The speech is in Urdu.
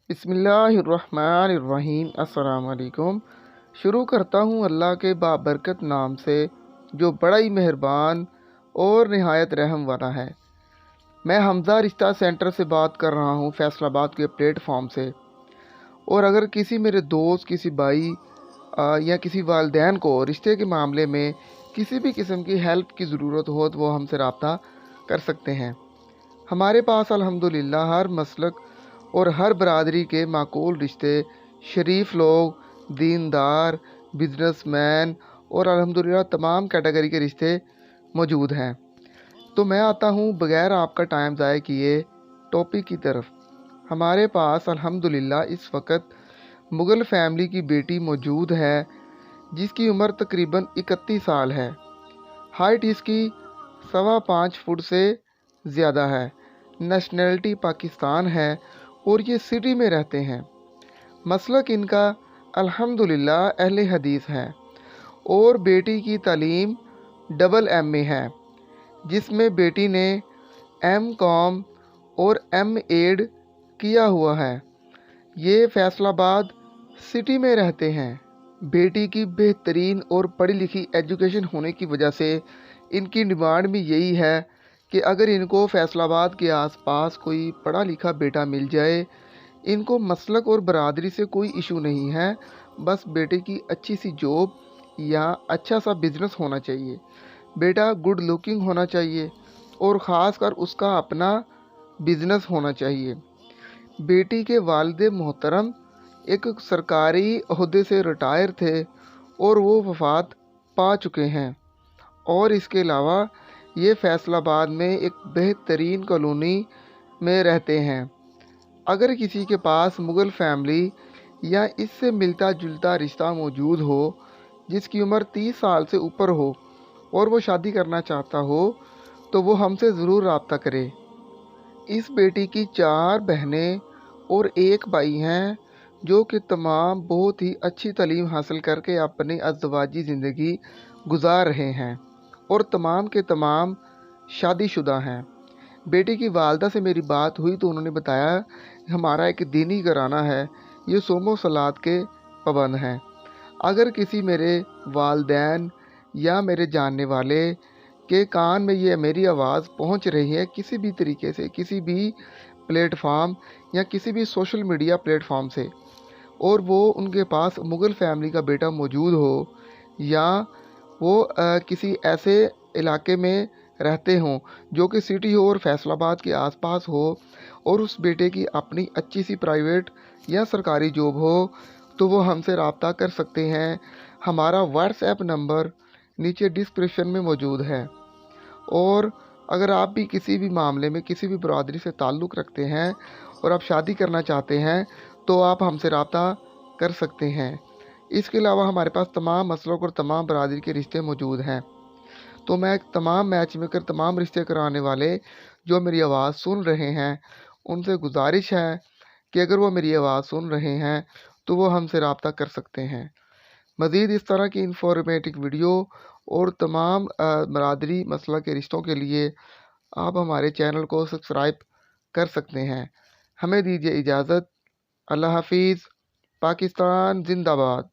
بسم اللہ الرحمن الرحیم۔ السلام علیکم۔ شروع کرتا ہوں اللہ کے بابرکت نام سے جو بڑا ہی مہربان اور نہایت رحم والا ہے۔ میں حمزہ رشتہ سینٹر سے بات کر رہا ہوں، فیصل آباد کے پلیٹ فارم سے۔ اور اگر کسی میرے دوست، کسی بھائی یا کسی والدین کو رشتے کے معاملے میں کسی بھی قسم کی ہیلپ کی ضرورت ہو تو وہ ہم سے رابطہ کر سکتے ہیں۔ ہمارے پاس الحمدللہ ہر مسلک اور ہر برادری کے معقول رشتے، شریف لوگ، دیندار، بزنس مین اور الحمدللہ تمام کیٹیگری کے رشتے موجود ہیں۔ تو میں آتا ہوں بغیر آپ کا ٹائم ضائع کیے ٹاپک کی طرف۔ ہمارے پاس الحمدللہ اس وقت مغل فیملی کی بیٹی موجود ہے جس کی عمر تقریباً 31 سال ہے۔ ہائٹ اس کی 5.25 فٹ سے زیادہ ہے۔ نیشنلٹی پاکستان ہے اور یہ سٹی میں رہتے ہیں۔ مسلک ان کا الحمدللہ اہل حدیث ہے اور بیٹی کی تعلیم AA ہے جس میں بیٹی نے M.Com اور M.Ed کیا ہوا ہے۔ یہ فیصل آباد سٹی میں رہتے ہیں۔ بیٹی کی بہترین اور پڑھی لکھی ایجوکیشن ہونے کی وجہ سے ان کی ڈیمانڈ بھی یہی ہے کہ اگر ان کو فیصل آباد کے آس پاس کوئی پڑھا لکھا بیٹا مل جائے، ان کو مسلک اور برادری سے کوئی ایشو نہیں ہے، بس بیٹے کی اچھی سی جاب یا اچھا سا بزنس ہونا چاہیے۔ بیٹا گڈ لکنگ ہونا چاہیے اور خاص کر اس کا اپنا بزنس ہونا چاہیے۔ بیٹی کے والد محترم ایک سرکاری عہدے سے ریٹائر تھے اور وہ وفات پا چکے ہیں، اور اس کے علاوہ یہ فیصل آباد میں ایک بہترین کالونی میں رہتے ہیں۔ اگر کسی کے پاس مغل فیملی یا اس سے ملتا جلتا رشتہ موجود ہو جس کی عمر 30 سال سے اوپر ہو اور وہ شادی کرنا چاہتا ہو تو وہ ہم سے ضرور رابطہ کرے۔ اس بیٹی کی 4 بہنیں اور 1 بھائی ہیں جو کہ تمام بہت ہی اچھی تعلیم حاصل کر کے اپنی ازدواجی زندگی گزار رہے ہیں اور تمام کے تمام شادی شدہ ہیں۔ بیٹی کی والدہ سے میری بات ہوئی تو انہوں نے بتایا کہ ہمارا ایک دینی گھرانہ ہے، یہ صوم و صلات کے پابند ہیں۔ اگر کسی میرے والدین یا میرے جاننے والے کے کان میں یہ میری آواز پہنچ رہی ہے کسی بھی طریقے سے، کسی بھی پلیٹ فارم یا کسی بھی سوشل میڈیا پلیٹ فارم سے، اور وہ ان کے پاس مغل فیملی کا بیٹا موجود ہو یا وہ کسی ایسے علاقے میں رہتے ہوں جو کہ سٹی ہو اور فیصل آباد کے آس پاس ہو اور اس بیٹے کی اپنی اچھی سی پرائیویٹ یا سرکاری جاب ہو تو وہ ہم سے رابطہ کر سکتے ہیں۔ ہمارا واٹس ایپ نمبر نیچے ڈسکرپشن میں موجود ہے، اور اگر آپ بھی کسی بھی معاملے میں کسی بھی برادری سے تعلق رکھتے ہیں اور آپ شادی کرنا چاہتے ہیں تو آپ ہم سے رابطہ کر سکتے ہیں۔ اس کے علاوہ ہمارے پاس تمام مسلک اور تمام برادری کے رشتے موجود ہیں۔ تو میں تمام میچ میکر، تمام رشتے کرانے والے جو میری آواز سن رہے ہیں ان سے گزارش ہے کہ اگر وہ میری آواز سن رہے ہیں تو وہ ہم سے رابطہ کر سکتے ہیں۔ مزید اس طرح کی انفارمیٹک ویڈیو اور تمام برادری مسئلہ کے رشتوں کے لیے آپ ہمارے چینل کو سبسکرائب کر سکتے ہیں۔ ہمیں دیجیے اجازت۔ اللہ حافظ۔ پاکستان زندہ باد۔